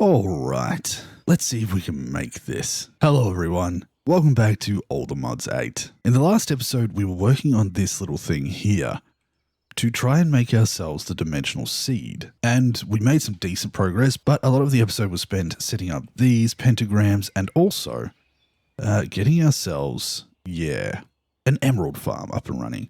Alright, let's see if we can make this. Hello everyone, welcome back to All the Mods 8. In the last episode we were working on this little thing here to try and make ourselves the dimensional seed. And we made some decent progress, but a lot of the episode was spent setting up these pentagrams and also getting ourselves, an emerald farm up and running,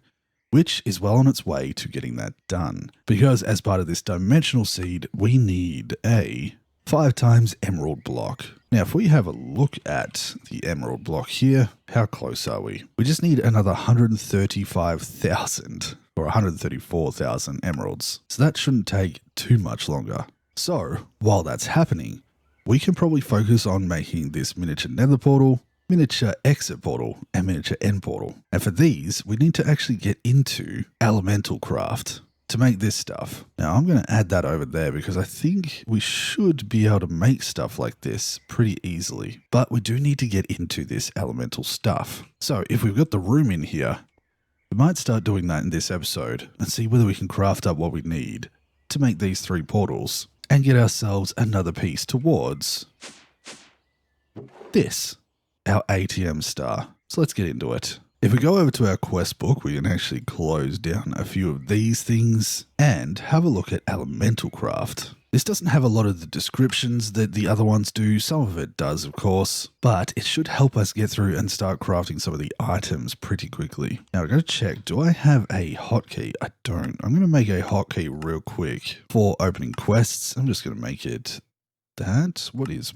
which is well on its way to getting that done. Because as part of this dimensional seed, we need a 5x emerald block. Now, if we have a look at the emerald block here, how close are we? We just need another 135,000 or 134,000 emeralds. So that shouldn't take too much longer. So while that's happening, we can probably focus on making this miniature nether portal, miniature exit portal, and miniature end portal. And for these, we need to actually get into ElementalCraft to make this stuff. Now I'm going to add that over there because I think we should be able to make stuff like this pretty easily, but we do need to get into this elemental stuff. So if we've got the room in here, we might start doing that in this episode and see whether we can craft up what we need to make these 3 portals and get ourselves another piece towards this, our ATM star. So let's get into it. If we go over to our quest book, we can actually close down a few of these things and have a look at ElementalCraft. This doesn't have a lot of the descriptions that the other ones do. Some of it does, of course, but it should help us get through and start crafting some of the items pretty quickly. Now, I'm going to check, do I have a hotkey? I don't. I'm going to make a hotkey real quick for opening quests. I'm just going to make it that. What else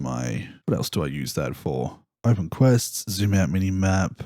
do I use that for? Open quests, zoom out mini map.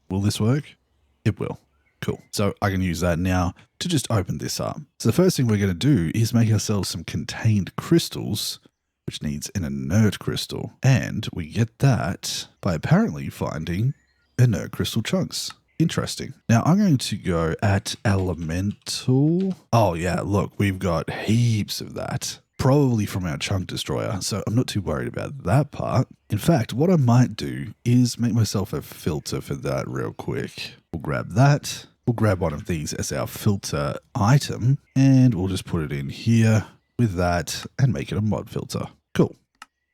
Will this work? It will. Cool. So I can use that now to just open this up. So the first thing we're going to do is make ourselves some contained crystals, which needs an inert crystal. And we get that by apparently finding inert crystal chunks. Interesting. Now I'm going to go at elemental. Oh yeah, look, we've got heaps of that. Probably from our chunk destroyer, so I'm not too worried about that part. In fact, what I might do is make myself a filter for that real quick. We'll grab that. We'll grab one of these as our filter item, and we'll just put it in here with that and make it a mod filter. Cool.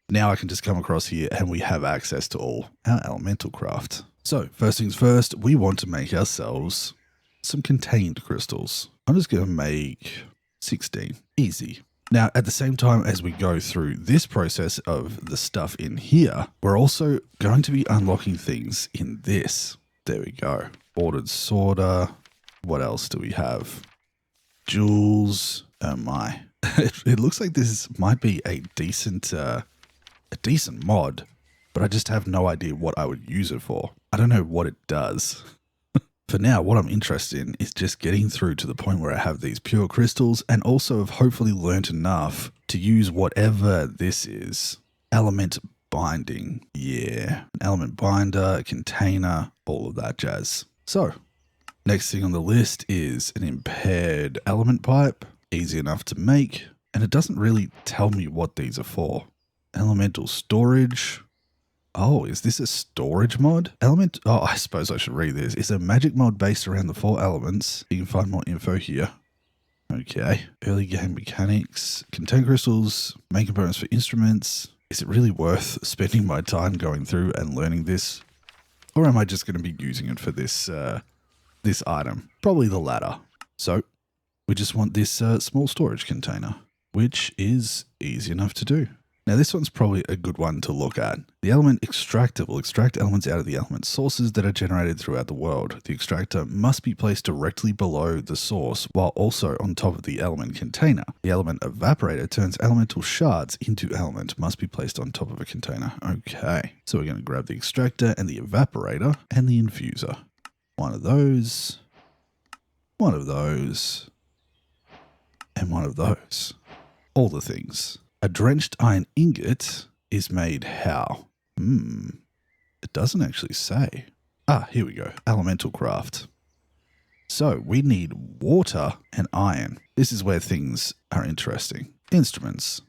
Now I can just come across here and we have access to all our ElementalCraft. So first things first, we want to make ourselves some contained crystals. I'm just going to make 16. Easy. Now, at the same time as we go through this process of the stuff in here, we're also going to be unlocking things in this. There we go. Ordered sorter. What else do we have? Jewels. Oh my. It looks like this might be a decent mod, but I just have no idea what I would use it for. I don't know what it does. For now, what I'm interested in is just getting through to the point where I have these pure crystals and also have hopefully learned enough to use whatever this is. Element binding. Yeah. An element binder, a container, all of that jazz. So, next thing on the list is an impaired element pipe. Easy enough to make. And it doesn't really tell me what these are for. Elemental storage. Oh, is this a storage mod? I suppose I should read this. It's a magic mod based around the 4 elements. You can find more info here. Okay. Early game mechanics. Contain crystals. Make components for instruments. Is it really worth spending my time going through and learning this? Or am I just going to be using it for this item? Probably the latter. So, we just want this small storage container, which is easy enough to do. Now this one's probably a good one to look at. The element extractor will extract elements out of the element sources that are generated throughout the world. The extractor must be placed directly below the source while also on top of the element container. The element evaporator turns elemental shards into element, must be placed on top of a container. Okay, so we're going to grab the extractor and the evaporator and the infuser. One of those, and one of those. All the things. A drenched iron ingot is made how? It doesn't actually say. Here we go. ElementalCraft. So we need water and iron. This is where things are interesting. Instruments.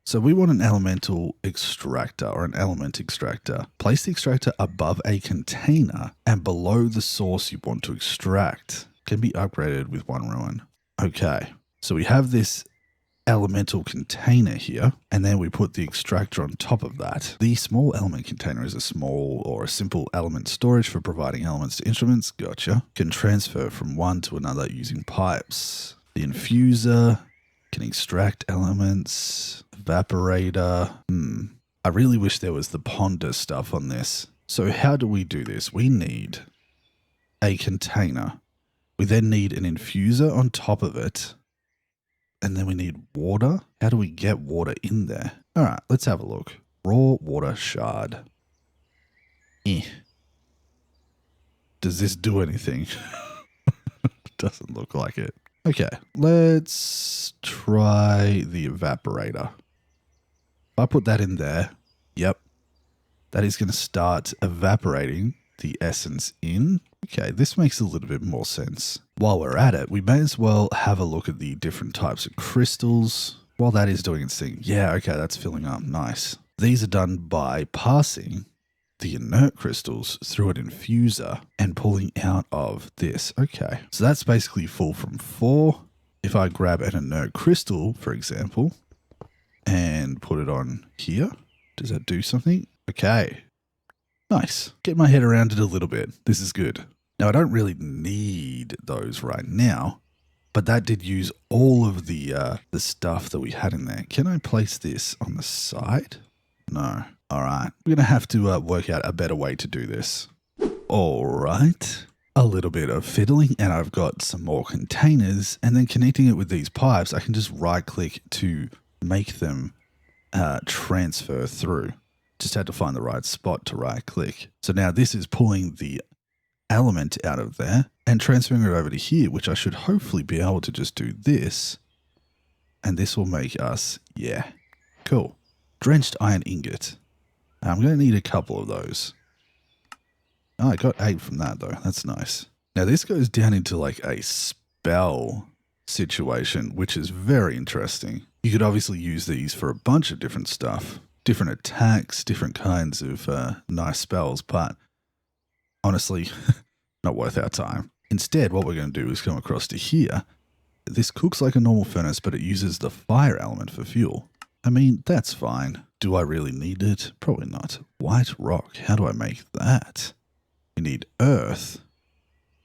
So we want an elemental extractor or an element extractor. Place the extractor above a container and below the source you want to extract. Can be upgraded with 1 ruin. Okay. So we have this elemental container here, and then we put the extractor on top of that. The small element container is a small or a simple element storage for providing elements to instruments. Gotcha. Can transfer from one to another using pipes. The infuser can extract elements. Evaporator. I really wish there was the ponder stuff on this. So how do we do this? We need a container. We then need an infuser on top of it. And then we need water. How do we get water in there? All right, let's have a look. Raw water shard. Does this do anything? Doesn't look like it. Okay, let's try the evaporator. If I put that in there, yep, that is going to start evaporating the essence in. Okay, this makes a little bit more sense. While we're at it, we may as well have a look at the different types of crystals while that is doing its thing. Yeah, okay, that's filling up. Nice. These are done by passing the inert crystals through an infuser and pulling out of this. Okay, so that's basically full from 4. If I grab an inert crystal, for example, and put it on here, does that do something? Okay. Nice. Get my head around it a little bit. This is good. Now, I don't really need those right now, but that did use all of the stuff that we had in there. Can I place this on the side? No. All right. We're going to have to work out a better way to do this. All right. A little bit of fiddling, and I've got some more containers, and then connecting it with these pipes, I can just right-click to make them transfer through. Just had to find the right spot to right click. So now this is pulling the element out of there and transferring it over to here, which I should hopefully be able to just do this. And this will make us, yeah, cool. Drenched iron ingot. I'm going to need a couple of those. Oh, I got 8 from that though. That's nice. Now this goes down into like a spell situation, which is very interesting. You could obviously use these for a bunch of different stuff. Different attacks, different kinds of nice spells, but honestly, not worth our time. Instead, what we're going to do is come across to here. This cooks like a normal furnace, but it uses the fire element for fuel. I mean, that's fine. Do I really need it? Probably not. White rock, how do I make that? We need earth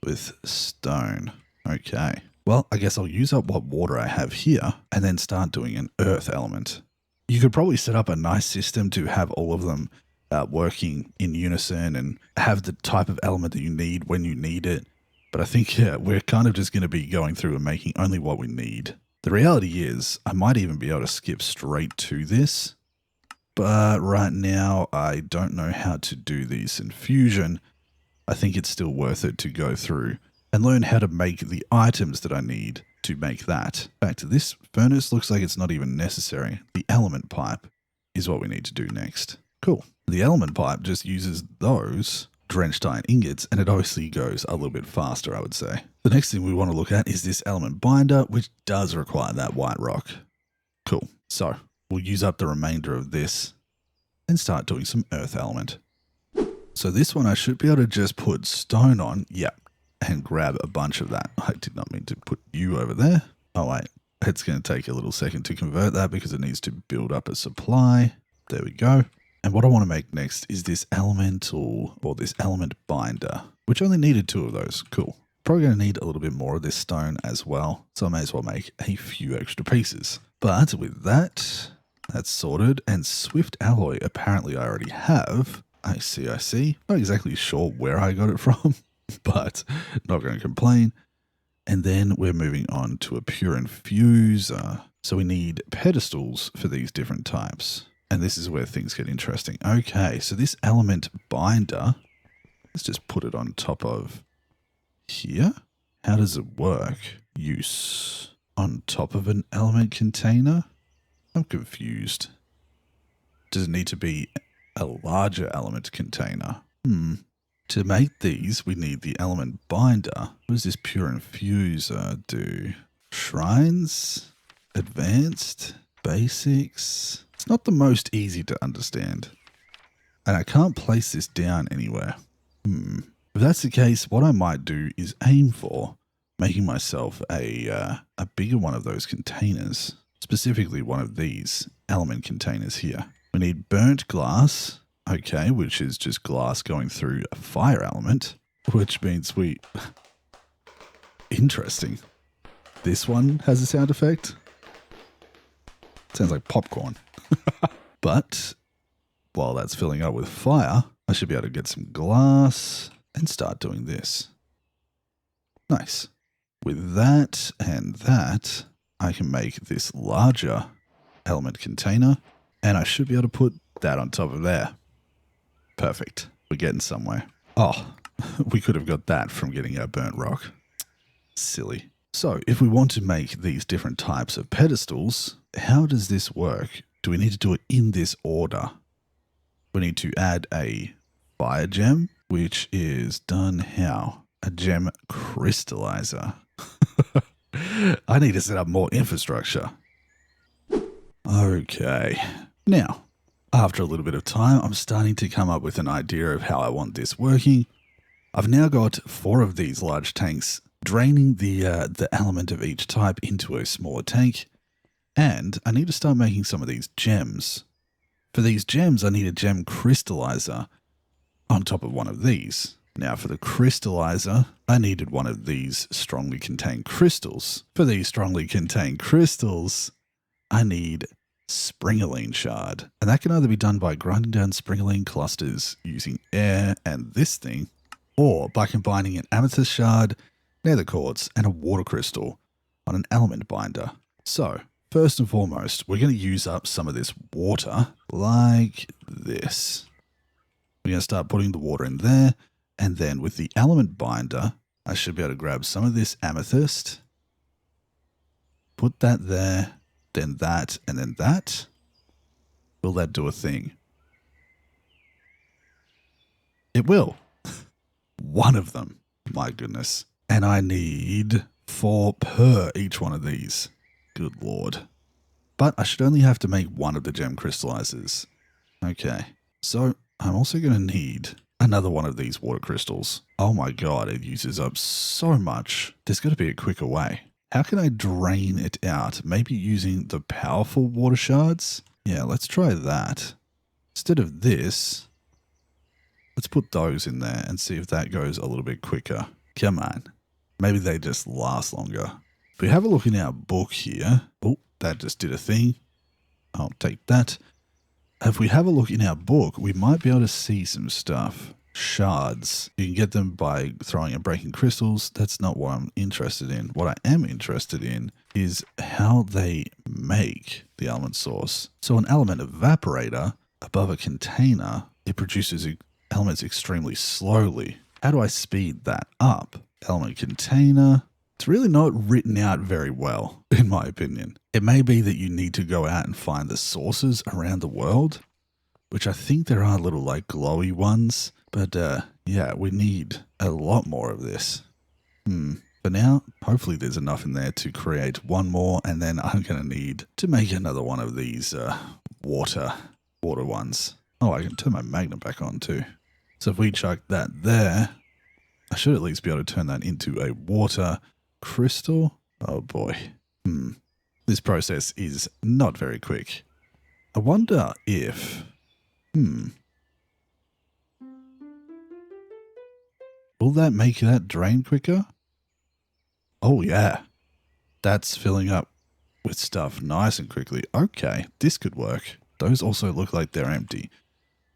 with stone. Okay. Well, I guess I'll use up what water I have here and then start doing an earth element. You could probably set up a nice system to have all of them working in unison and have the type of element that you need when you need it. But I think we're kind of just going to be going through and making only what we need. The reality is I might even be able to skip straight to this. But right now I don't know how to do these in Fusion. I think it's still worth it to go through and learn how to make the items that I need to make that. Back to this furnace, looks like it's not even necessary. The element pipe is what we need to do next. Cool. The element pipe just uses those drenched iron ingots, and it obviously goes a little bit faster, I would say. The next thing we want to look at is this element binder, which does require that white rock. Cool. So we'll use up the remainder of this and start doing some earth element. So this one I should be able to just put stone on. Yep. And grab a bunch of that. I did not mean to put you over there. Oh wait, it's going to take a little second to convert that because it needs to build up a supply. There we go. And what I want to make next is this elemental, or this element binder, which only needed 2 of those. Cool. Probably going to need a little bit more of this stone as well. So I may as well make a few extra pieces. But with that, that's sorted. And Swift Alloy, apparently I already have. I see. Not exactly sure where I got it from. But not going to complain. And then we're moving on to a pure infuser. So we need pedestals for these different types. And this is where things get interesting. Okay, so this element binder, let's just put it on top of here. How does it work? Use on top of an element container? I'm confused. Does it need to be a larger element container? To make these, we need the element binder. What does this pure infuser do? Shrines? Advanced? Basics? It's not the most easy to understand. And I can't place this down anywhere. If that's the case, what I might do is aim for making myself a bigger one of those containers. specifically one of these element containers here. We need burnt glass, okay, which is just glass going through a fire element, which means we... Interesting. This one has a sound effect. Sounds like popcorn. But while that's filling up with fire, I should be able to get some glass and start doing this. Nice. With that and that, I can make this larger element container, and I should be able to put that on top of there. Perfect. We're getting somewhere. Oh, we could have got that from getting our burnt rock. Silly. So if we want to make these different types of pedestals, how does this work? Do we need to do it in this order? We need to add a fire gem, which is done how? A gem crystallizer. I need to set up more infrastructure. Okay. Now, after a little bit of time, I'm starting to come up with an idea of how I want this working. I've now got 4 of these large tanks draining the element of each type into a smaller tank. And I need to start making some of these gems. For these gems, I need a gem crystallizer on top of one of these. Now for the crystallizer, I needed one of these strongly contained crystals. For these strongly contained crystals, I need springaline shard. And that can either be done by grinding down springaline clusters using air and this thing, or by combining an amethyst shard, nether quartz, and a water crystal on an element binder. So, first and foremost, we're going to use up some of this water like this. We're going to start putting the water in there, and then with the element binder, I should be able to grab some of this amethyst, put that there, then that, and then that. Will that do a thing? It will. One of them. My goodness. And I need 4 per each one of these. Good lord. But I should only have to make one of the gem crystallizers. Okay. So I'm also going to need another one of these water crystals. Oh my god, it uses up so much. There's got to be a quicker way. How can I drain it out? Maybe using the powerful water shards? Yeah, let's try that. Instead of this, let's put those in there and see if that goes a little bit quicker. Come on. Maybe they just last longer. If we have a look in our book here. Oh, that just did a thing. I'll take that. If we have a look in our book, we might be able to see some stuff. Shards. You can get them by throwing and breaking crystals. That's not what I'm interested in. What I am interested in is how they make the element source. So an element evaporator above a container, it produces elements extremely slowly. How do I speed that up? Element container. It's really not written out very well, in my opinion. It may be that you need to go out and find the sources around the world, which I think there are little like glowy ones. But yeah, we need a lot more of this. For now, hopefully there's enough in there to create one more, and then I'm going to need to make another one of these water ones. Oh, I can turn my magnet back on too. So if we chuck that there, I should at least be able to turn that into a water crystal. Oh boy. This process is not very quick. I wonder if... Will that make that drain quicker? Oh yeah. That's filling up with stuff nice and quickly. Okay, this could work. Those also look like they're empty.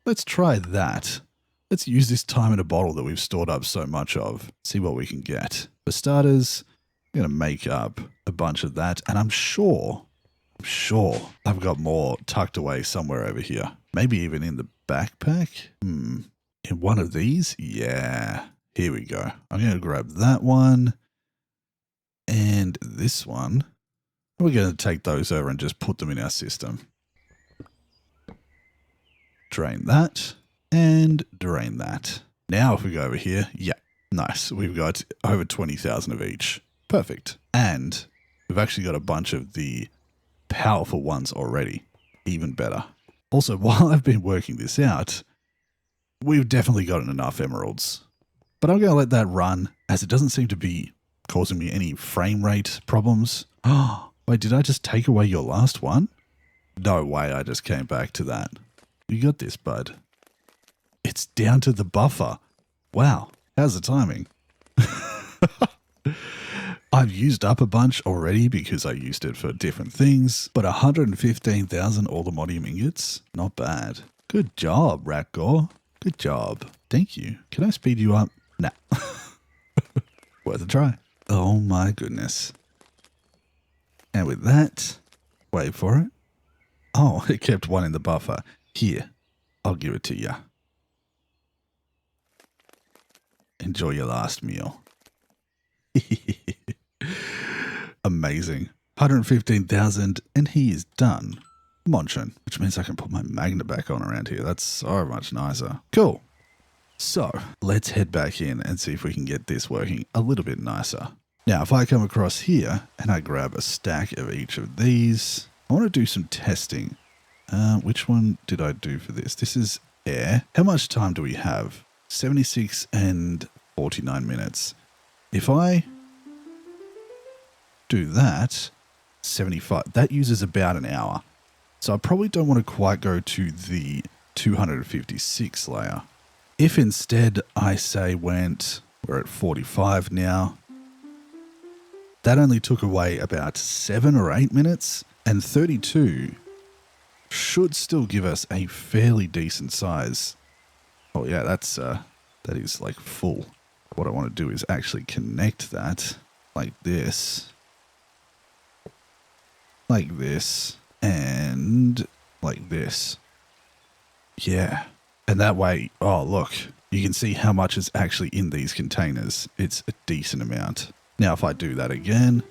Let's try that. Let's use this time in a bottle that we've stored up so much of. See what we can get. For starters, I'm going to make up a bunch of that. And I'm sure I've got more tucked away somewhere over here. Maybe even in the backpack. In one of these? Yeah. Here we go. I'm going to grab that one and this one. We're going to take those over and just put them in our system. Drain that and drain that. Now if we go over here, yeah, nice. We've got over 20,000 of each. Perfect. And we've actually got a bunch of the powerful ones already. Even better. Also, while I've been working this out, we've definitely gotten enough emeralds. But I'm going to let that run, as it doesn't seem to be causing me any frame rate problems. Oh, Wait, did I just take away your last one? No way, I just came back to that. You got this, bud. It's down to the buffer. Wow, how's the timing? I've used up a bunch already because I used it for different things, but 115,000 Aldermodium ingots? Not bad. Good job, Ratgore. Good job. Thank you. Can I speed you up? Nah. Worth a try. Oh my goodness. And with that, wait for it. Oh, it kept one in the buffer. Here, I'll give it to you. Enjoy your last meal. Amazing. 115,000 and he is done. Munching, which means I can put my magnet back on around here. That's so much nicer. Cool. So let's head back in and see if we can get this working a little bit nicer. Now, if I come across here and I grab a stack of each of these, I want to do some testing. Which one did I do for this? This is air. How much time do we have? 76 and 49 minutes. If I do that, 75, that uses about an hour. So I probably don't want to quite go to the 256 layer. If instead I say we're at 45 now, that only took away about 7 or 8 minutes, and 32 should still give us a fairly decent size. Oh yeah, that is like full. What I want to do is actually connect that like this, and like this. Yeah. And that way, oh look, you can see how much is actually in these containers. It's a decent amount. Now, if I do that again,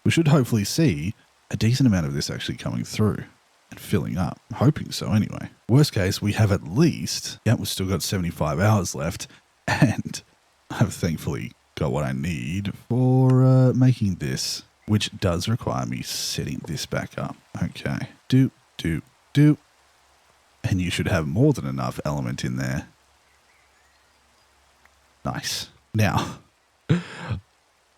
we should hopefully see a decent amount of this actually coming through and filling up. I'm hoping so anyway. Worst case, we have at least, yeah, we've still got 75 hours left, and I've thankfully got what I need for making this, which does require me setting this back up. Okay. Do. And you should have more than enough element in there. Nice. Now,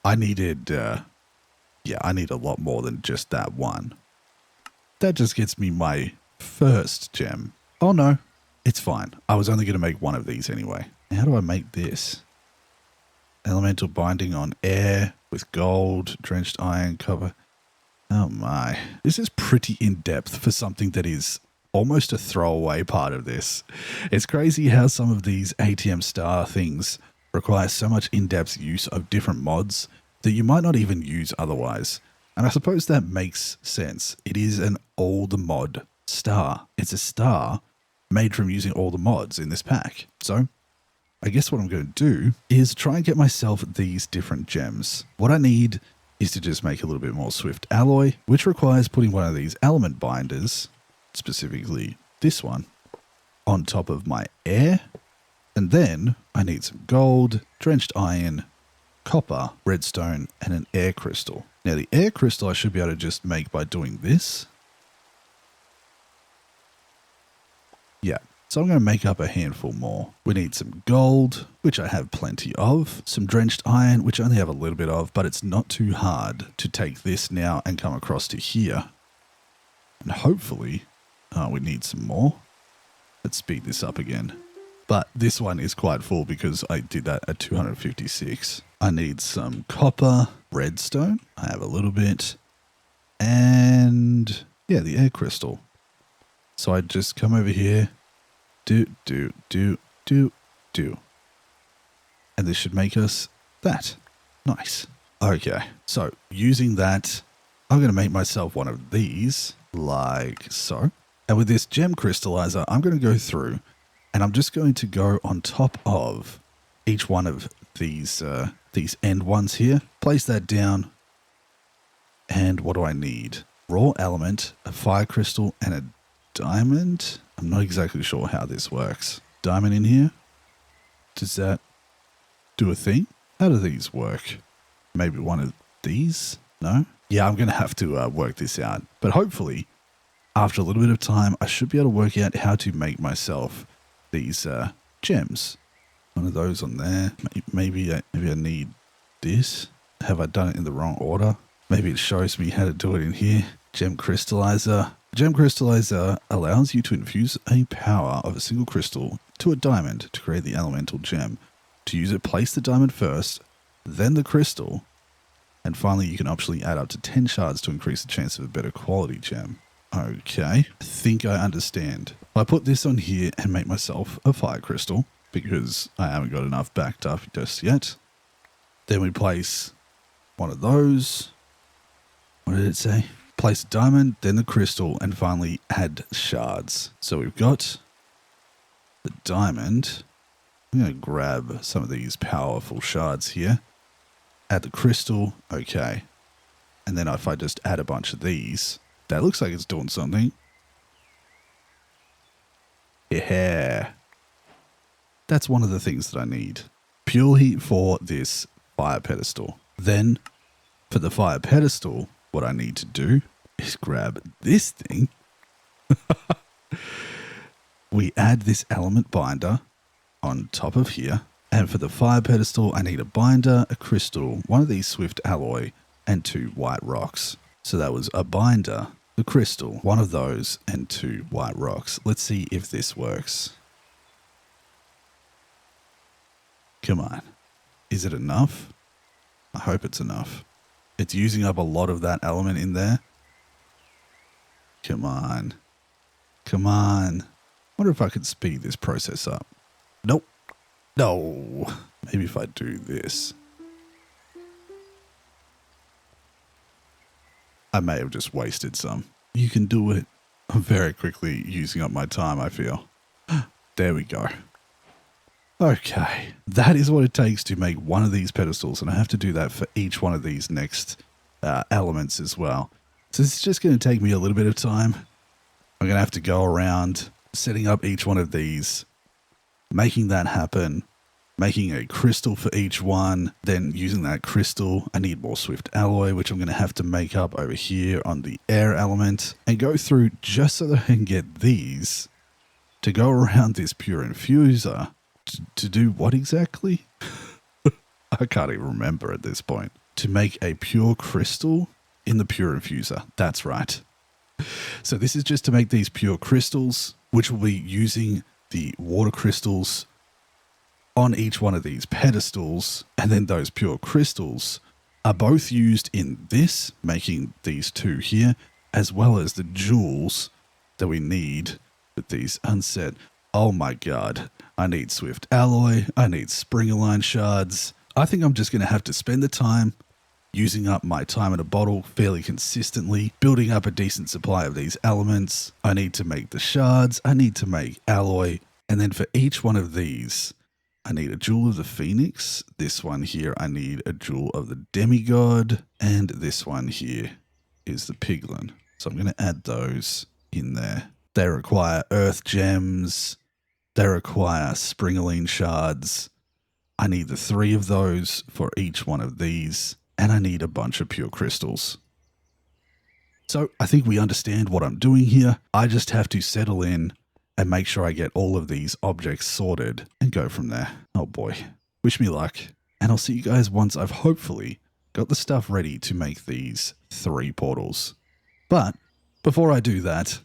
I needed, I need a lot more than just that one. That just gets me my first gem. Oh no, it's fine. I was only going to make one of these anyway. How do I make this? Elemental binding on air with gold, drenched iron, copper. Oh my. This is pretty in-depth for something that is almost a throwaway part of this. It's crazy how some of these ATM star things require so much in-depth use of different mods that you might not even use otherwise. And I suppose that makes sense. It is an old mod star. It's a star made from using all the mods in this pack. So I guess what I'm going to do is try and get myself these different gems. What I need is to just make a little bit more swift alloy, which requires putting one of these element binders, specifically this one, on top of my air. And then I need some gold, drenched iron, copper, redstone, and an air crystal. Now the air crystal I should be able to just make by doing this. Yeah, so I'm going to make up a handful more. We need some gold, which I have plenty of, some drenched iron, which I only have a little bit of, but it's not too hard to take this now and come across to here. And hopefully, we need some more. Let's speed this up again. But this one is quite full because I did that at 256. I need some copper, redstone. I have a little bit. And yeah, the air crystal. So I just come over here. Do. And this should make us that. Nice. Okay. So using that, I'm going to make myself one of these like so. And with this gem crystallizer, I'm going to go through and I'm just going to go on top of each one of these end ones here. Place that down. And what do I need? Raw element, a fire crystal, and a diamond. I'm not exactly sure how this works. Diamond in here? Does that do a thing? How do these work? Maybe one of these? No? Yeah, I'm going to have to work this out. But hopefully, after a little bit of time, I should be able to work out how to make myself these gems. One of those on there. Maybe I need this. Have I done it in the wrong order? Maybe it shows me how to do it in here. Gem Crystallizer. Gem Crystallizer allows you to infuse a power of a single crystal to a diamond to create the elemental gem. To use it, place the diamond first, then the crystal, and finally you can optionally add up to 10 shards to increase the chance of a better quality gem. Okay, I think I understand. I put this on here and make myself a fire crystal because I haven't got enough backed up just yet. Then we place one of those. What did it say? Place a diamond, then the crystal, and finally add shards. So we've got the diamond. I'm going to grab some of these powerful shards here. Add the crystal. Okay. And then if I just add a bunch of these, that looks like it's doing something. Yeah. That's one of the things that I need. Purely for this fire pedestal. Then, for the fire pedestal, what I need to do is grab this thing. We add this element binder on top of here. And for the fire pedestal, I need a binder, a crystal, one of these swift alloy, and 2 white rocks. So that was a binder, the crystal, one of those, and 2 white rocks. Let's see if this works. Come on. Is it enough? I hope it's enough. It's using up a lot of that element in there. Come on. Come on. Wonder if I could speed this process up. Nope. No. Maybe if I do this. I may have just wasted some. You can do it. I'm very quickly using up my time, I feel. There we go. Okay. That is what it takes to make one of these pedestals, and I have to do that for each one of these next elements as well. So it's just going to take me a little bit of time. I'm going to have to go around setting up each one of these, making that happen, making a crystal for each one, then using that crystal. I need more swift alloy, which I'm going to have to make up over here on the air element, and go through just so that I can get these to go around this pure infuser to do what exactly? I can't even remember at this point. To make a pure crystal in the pure infuser. That's right. So this is just to make these pure crystals, which will be using the water crystals on each one of these pedestals. And then those pure crystals are both used in this, making these 2 here, as well as the jewels that we need with these unset. Oh my god. I need swift alloy. I need spring-align shards. I think I'm just going to have to spend the time using up my time in a bottle fairly consistently, building up a decent supply of these elements. I need to make the shards. I need to make alloy. And then for each one of these, I need a jewel of the phoenix. This one here, I need a jewel of the demigod. And this one here is the piglin. So I'm going to add those in there. They require earth gems. They require springaline shards. I need the 3 of those for each one of these. And I need a bunch of pure crystals. So I think we understand what I'm doing here. I just have to settle in and make sure I get all of these objects sorted and go from there. Oh boy. Wish me luck. And I'll see you guys once I've hopefully got the stuff ready to make these 3 portals. But before I do that,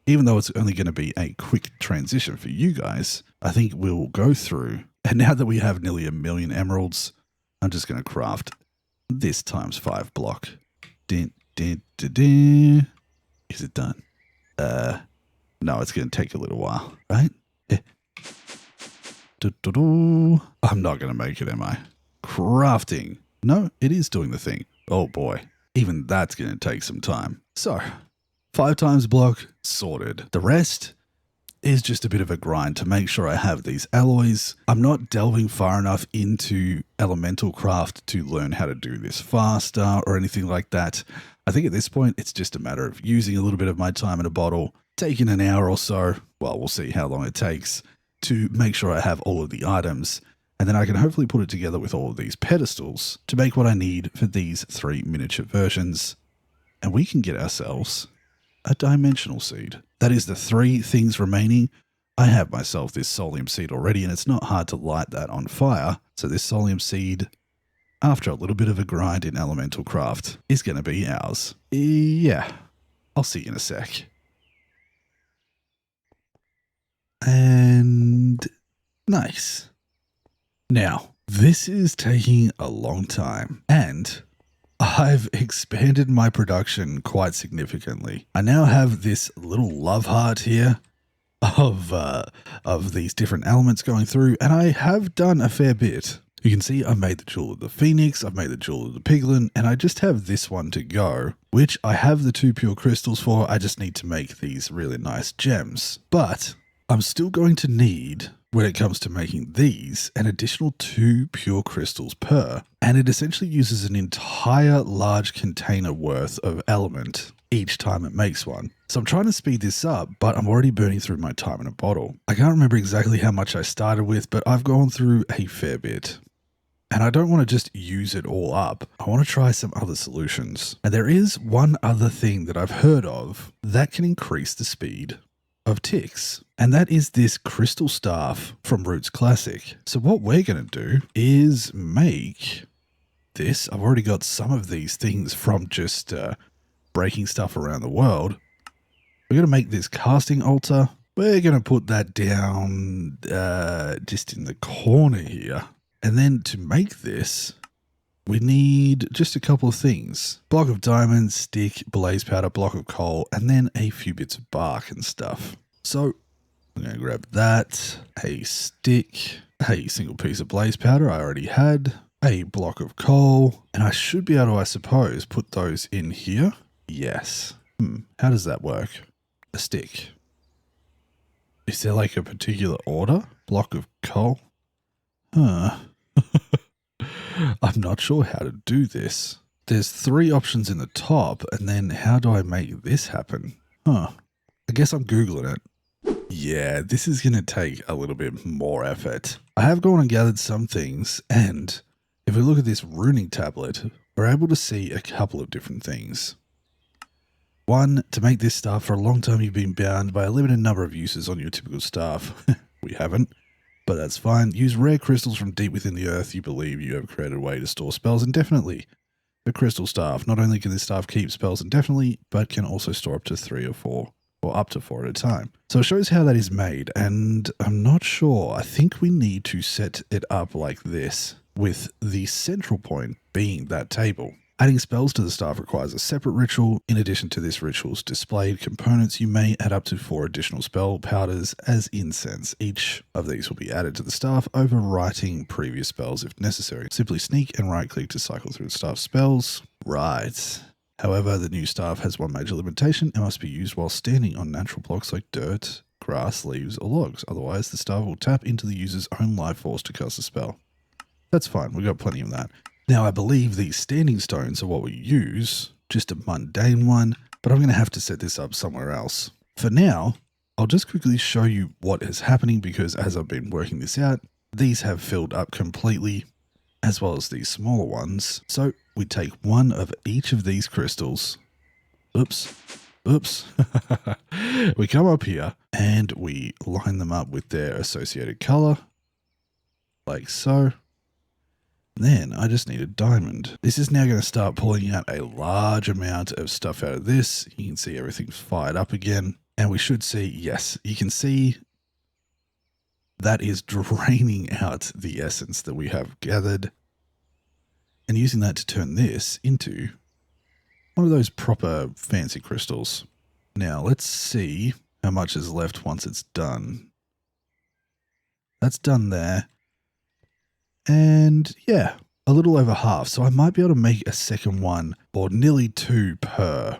even though it's only going to be a quick transition for you guys, I think we'll go through. And now that we have nearly 1 million emeralds, I'm just going to craft this ×5 block. Is it done? No, it's going to take a little while, right? I'm not going to make it, am I? Crafting. No, it is doing the thing. Oh boy. Even that's going to take some time. So, 5 times block, sorted. The rest is just a bit of a grind to make sure I have these alloys. I'm not delving far enough into ElementalCraft to learn how to do this faster or anything like that. I think at this point, it's just a matter of using a little bit of my time in a bottle, taking an hour or so, well, we'll see how long it takes, to make sure I have all of the items. And then I can hopefully put it together with all of these pedestals to make what I need for these 3 miniature versions. And we can get ourselves a dimensional seed. That is the 3 things remaining. I have myself this solium seed already, and it's not hard to light that on fire. So this solium seed after a little bit of a grind in ElementalCraft, is going to be ours. Yeah, I'll see you in a sec. And nice. Now, this is taking a long time, and I've expanded my production quite significantly. I now have this little love heart here of these different elements going through, and I have done a fair bit. You can see I made the Jewel of the Phoenix, I've made the Jewel of the Piglin, and I just have this one to go, which I have the 2 pure crystals for. I just need to make these really nice gems. But I'm still going to need, when it comes to making these, an additional 2 pure crystals per, and it essentially uses an entire large container worth of element each time it makes one. So I'm trying to speed this up, but I'm already burning through my time in a bottle. I can't remember exactly how much I started with, but I've gone through a fair bit. And I don't want to just use it all up. I want to try some other solutions. And there is one other thing that I've heard of that can increase the speed of ticks, and that is this crystal staff from Roots Classic. So what we're going to do is make this. I've already got some of these things from just breaking stuff around the world. We're going to make this casting altar. We're going to put that down just in the corner here. And then to make this, we need just a couple of things. Block of diamond, stick, blaze powder, block of coal, and then a few bits of bark and stuff. So I'm going to grab that, a stick, a single piece of blaze powder I already had, a block of coal, and I should be able to, I suppose, put those in here. Yes. How does that work? A stick. Is there like a particular order? Block of coal? Huh. I'm not sure how to do this. There's 3 options in the top, and then how do I make this happen? Huh. I guess I'm Googling it. Yeah, this is going to take a little bit more effort. I have gone and gathered some things, and if we look at this runing tablet, we're able to see a couple of different things. 1, to make this staff, for a long time you've been bound by a limited number of uses on your typical staff. We haven't. But that's fine. Use rare crystals from deep within the earth. You believe you have created a way to store spells indefinitely. The crystal staff. Not only can this staff keep spells indefinitely, but can also store up to 3 or 4, or up to 4 at a time. So it shows how that is made, and I'm not sure. I think we need to set it up like this, with the central point being that table. Adding spells to the staff requires a separate ritual. In addition to this ritual's displayed components, you may add up to 4 additional spell powders as incense. Each of these will be added to the staff, overwriting previous spells if necessary. Simply sneak and right-click to cycle through the staff's spells. Right. However, the new staff has one major limitation. It must be used while standing on natural blocks like dirt, grass, leaves, or logs. Otherwise, the staff will tap into the user's own life force to cast a spell. That's fine. We've got plenty of that. Now, I believe these standing stones are what we use, just a mundane one, but I'm going to have to set this up somewhere else. For now, I'll just quickly show you what is happening, because as I've been working this out, these have filled up completely, as well as these smaller ones. So we take 1 of each of these crystals. Oops. We come up here and we line them up with their associated color, like so. Then I just need a diamond. This is now going to start pulling out a large amount of stuff out of this. You can see everything's fired up again. And we should see, yes, you can see that is draining out the essence that we have gathered. And using that to turn this into one of those proper fancy crystals. Now let's see how much is left once it's done. That's done there. And yeah, a little over half. So I might be able to make a second one, or nearly 2 per,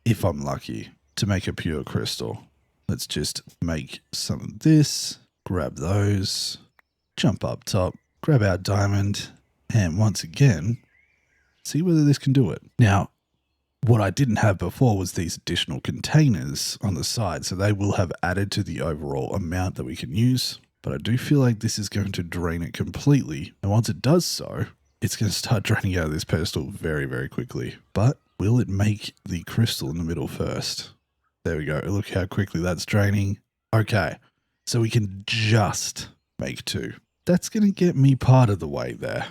if I'm lucky, to make a pure crystal. Let's just make some of this, grab those, jump up top, grab our diamond, and once again, see whether this can do it. Now, what I didn't have before was these additional containers on the side, so they will have added to the overall amount that we can use. But I do feel like this is going to drain it completely. And once it does so, it's going to start draining out of this pedestal very, very quickly. But will it make the crystal in the middle first? There we go. Look how quickly that's draining. Okay. So we can just make 2. That's going to get me part of the way there.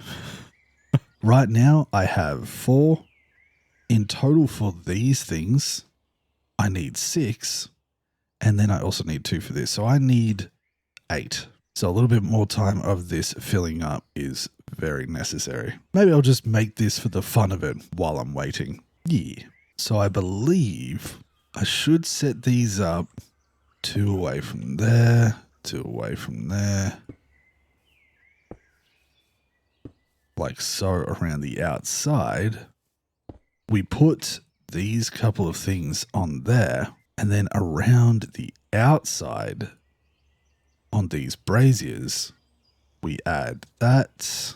Right now I have 4. In total for these things, I need 6. And then I also need 2 for this. So I need 8. So a little bit more time of this filling up is very necessary. Maybe I'll just make this for the fun of it while I'm waiting. Yeah. So I believe I should set these up 2 away from there, 2 away from there. Like so around the outside. We put these couple of things on there, and then around the outside on these braziers, we add that.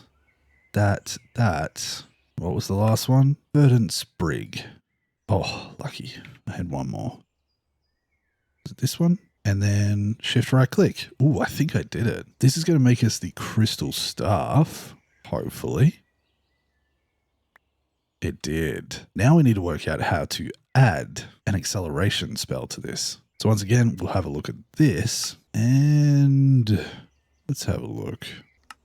What was the last one? Verdant sprig. Oh, lucky. I had one more. Is it this one? And then shift right click. Ooh, I think I did it. This is going to make us the crystal staff, hopefully. It did. Now we need to work out how to add an acceleration spell to this. So once again, we'll have a look at this and let's have a look.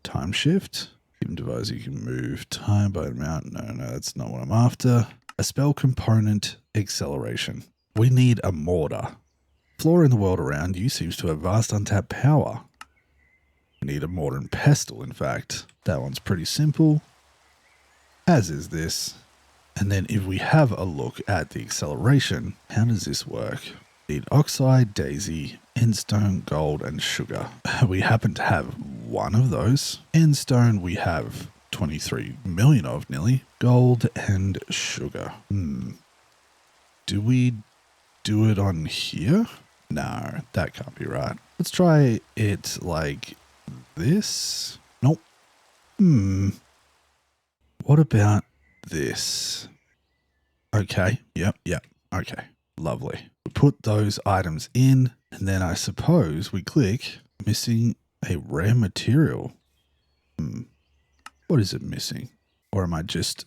Time shift. Given device, you can move time by amount. No, that's not what I'm after. A spell component acceleration. We need a mortar. Flora in the world around you seems to have vast untapped power. We need a mortar and pestle, in fact. That one's pretty simple, as is this. And then if we have a look at the acceleration, how does this work? Need oxide, daisy, endstone, gold, and sugar. We happen to have one of those. Endstone we have 23 million of nearly. Gold and sugar. Do we do it on here? No, that can't be right. Let's try it like this. Nope. What about this? Okay. Yep. Okay. Lovely. We put those items in, and then I suppose we click missing a rare material. What is it missing? Or am I just...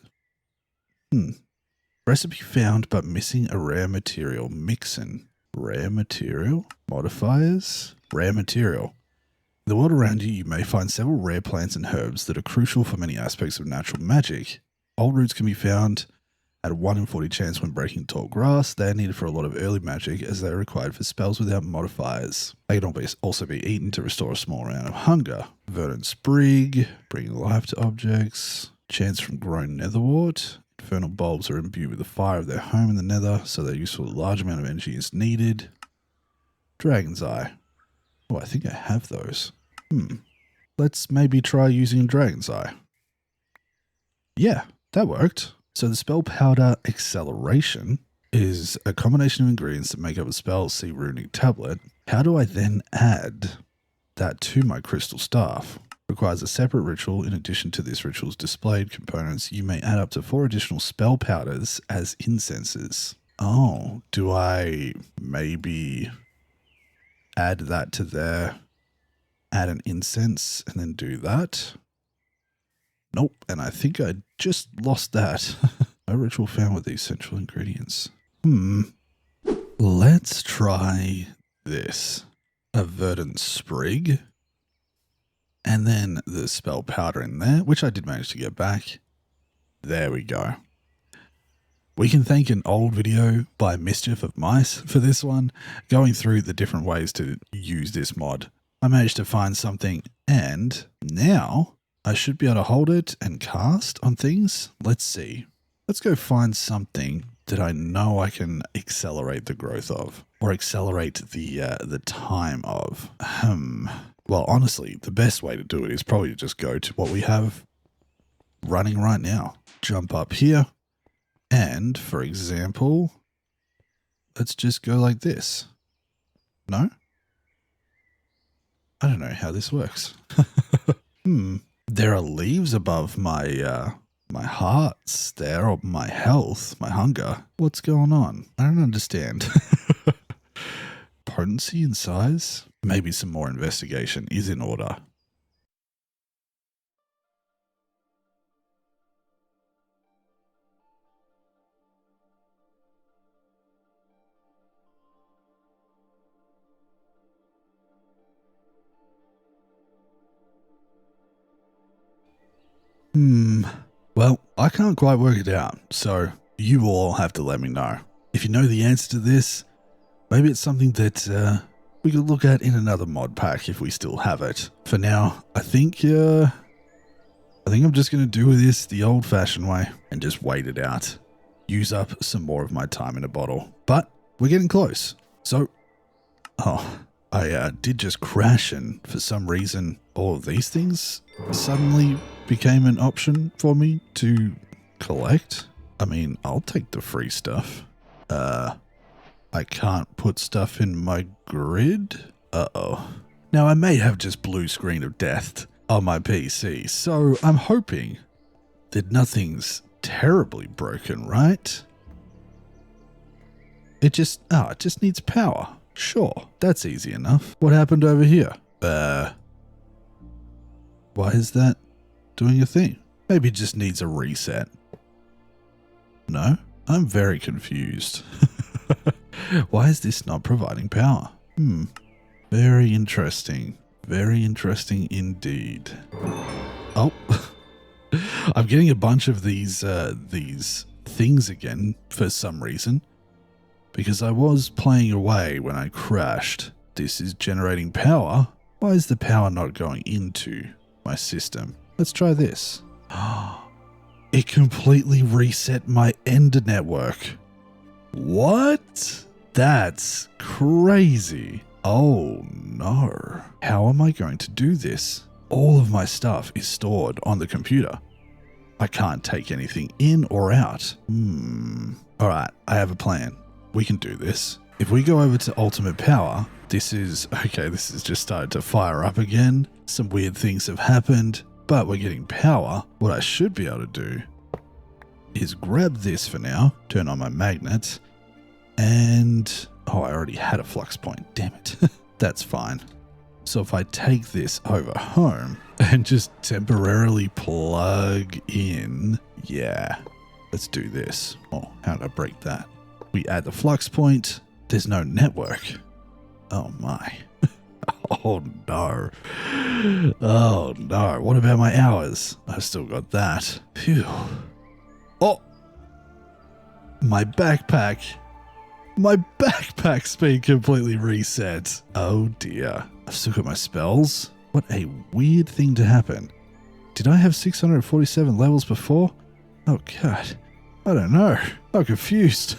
Recipe found, but missing a rare material. Mixin. Rare material? Modifiers? Rare material. In the world around you, you may find several rare plants and herbs that are crucial for many aspects of natural magic. Old roots can be found at a 1 in 40 chance when breaking tall grass. They are needed for a lot of early magic as they are required for spells without modifiers. They can also be eaten to restore a small amount of hunger. Verdant sprig, bringing life to objects. Chance from grown netherwort. Infernal bulbs are imbued with the fire of their home in the nether, so they're useful. A large amount of energy is needed. Dragon's eye. Oh, I think I have those. Let's maybe try using Dragon's eye. Yeah, that worked. So the spell powder acceleration is a combination of ingredients that make up a spell. See runic tablet. How do I then add that to my crystal staff? Requires a separate ritual. In addition to this ritual's displayed components, you may add up to 4 additional spell powders as incenses. Oh, do I maybe add that to there, add an incense, and then do that? Nope, and I think I just lost that. No ritual found with the essential ingredients. Let's try this. A verdant sprig. And then the spell powder in there, which I did manage to get back. There we go. We can thank an old video by Mischief of Mice for this one, going through the different ways to use this mod. I managed to find something, and now I should be able to hold it and cast on things. Let's see. Let's go find something that I know I can accelerate the growth of, or accelerate the time of. Well, honestly, the best way to do it is probably to just go to what we have running right now. Jump up here, and for example, let's just go like this. No? I don't know how this works. There are leaves above my my hearts there, or my health, my hunger. What's going on? I don't understand. Potency and size? Maybe some more investigation is in order. Well, I can't quite work it out, so you all have to let me know. If you know the answer to this, maybe it's something that we could look at in another mod pack if we still have it. For now, I think I'm just going to do this the old-fashioned way and just wait it out. Use up some more of my time in a bottle. But we're getting close. So, I did just crash, and for some reason all of these things suddenly became an option for me to collect. I mean, I'll take the free stuff. I can't put stuff in my grid. Uh-oh. Now, I may have just blue screen of death on my PC, so I'm hoping that nothing's terribly broken, right? It just needs power. Sure, that's easy enough. What happened over here? Why is that doing a thing? Maybe it just needs a reset. No? I'm very confused. Why is this not providing power? Very interesting. Very interesting indeed. Oh, I'm getting a bunch of these things again for some reason. Because I was playing away when I crashed. This is generating power. Why is the power not going into my system? Let's try this. It completely reset my Ender network. What? That's crazy. Oh no. How am I going to do this? All of my stuff is stored on the computer. I can't take anything in or out. Alright, I have a plan. We can do this. If we go over to ultimate power, this is just started to fire up again. Some weird things have happened, but we're getting power. What I should be able to do is grab this for now, turn on my magnet, and I already had a flux point. Damn it. That's fine. So if I take this over home and just temporarily plug in, yeah, let's do this. Oh, how did I break that? We add the flux point. There's no network. Oh my. Oh no. Oh no. What about my hours? I've still got that. Phew. Oh. My backpack. My backpack's been completely reset. Oh dear. I've still got my spells. What a weird thing to happen. Did I have 647 levels before? Oh god. I don't know. I'm confused.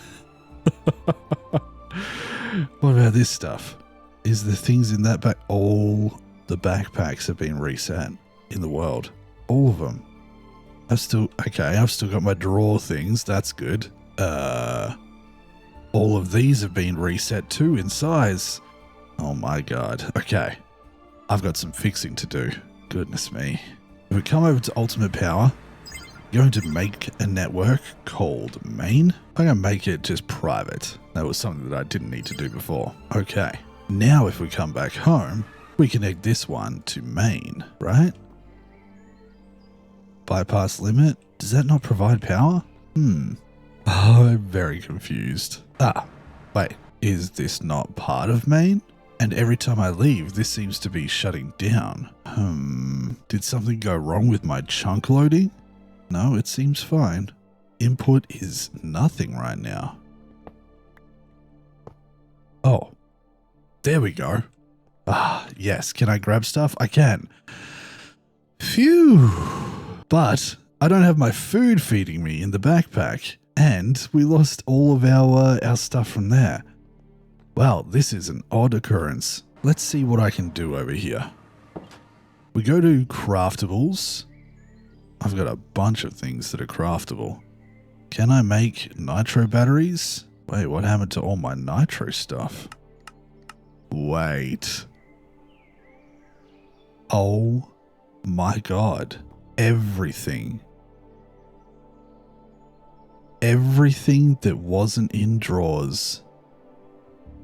What about this stuff? Is the things in that back? All the backpacks have been reset in the world. All of them. I've still got my drawer things. That's good. All of these have been reset too in size. Oh my god. Okay. I've got some fixing to do. Goodness me. If we come over to ultimate power, going to make a network called main. I'm going to make it just private. That was something that I didn't need to do before. Okay. Now if we come back home, we connect this one to main, right? Bypass limit. Does that not provide power? Oh, I'm very confused. Wait. Is this not part of main? And every time I leave, this seems to be shutting down. Did something go wrong with my chunk loading? No, it seems fine. Input is nothing right now. Oh, there we go. Yes. Can I grab stuff? I can. Phew. But I don't have my food feeding me in the backpack. And we lost all of our stuff from there. Well, this is an odd occurrence. Let's see what I can do over here. We go to craftables. I've got a bunch of things that are craftable. Can I make nitro batteries? Wait, what happened to all my nitro stuff? Wait. Oh my god. Everything. Everything that wasn't in drawers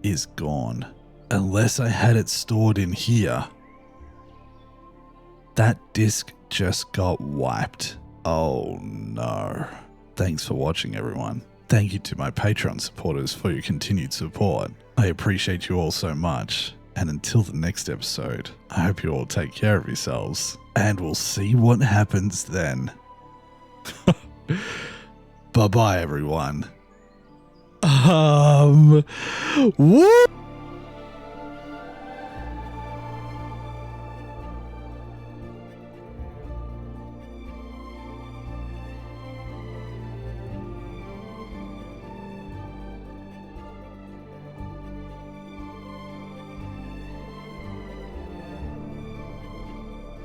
is gone. Unless I had it stored in here. That disk just got wiped. Oh no. Thanks for watching, everyone. Thank you to my Patreon supporters for your continued support. I appreciate you all so much. And until the next episode, I hope you all take care of yourselves. And we'll see what happens then. Bye-bye, everyone. Woo!